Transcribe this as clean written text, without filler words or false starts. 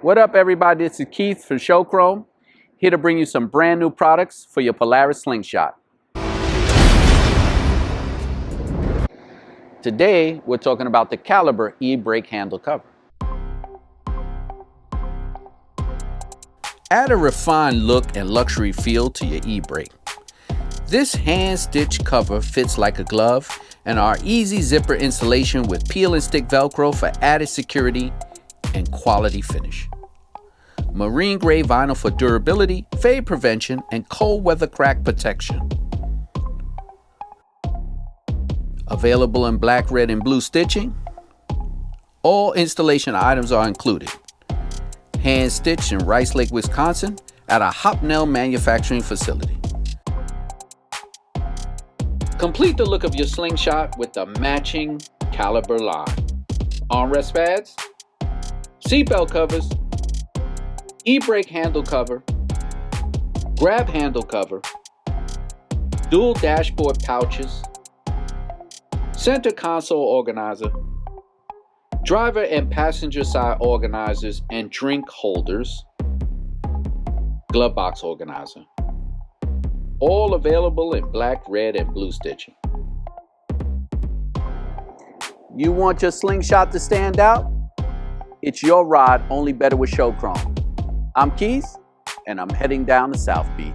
What up, everybody? This is Keith for Showchrome, here to bring you some brand new products for your Polaris Slingshot. Today, we're talking about the Kaliber e-brake handle cover. Add a refined look and luxury feel to your e-brake. This hand-stitched cover fits like a glove, and our easy zipper installation with peel and stick Velcro for added security and quality finish. Marine grade vinyl for durability, fade prevention, and cold weather crack protection. Available in black, red, and blue stitching. All installation items are included. Hand stitched in Rice Lake, Wisconsin at a Hopnel manufacturing facility. Complete the look of your Slingshot with the matching Kaliber line. Armrest pads, seatbelt covers, e-brake handle cover, grab handle cover, dual dashboard pouches, center console organizer, driver and passenger side organizers and drink holders, Glovebox Organizer. All available in black, red, and blue stitching. You want your Slingshot to stand out? It's your ride, only better with Showchrome. I'm Keith, and I'm heading down to South Beach.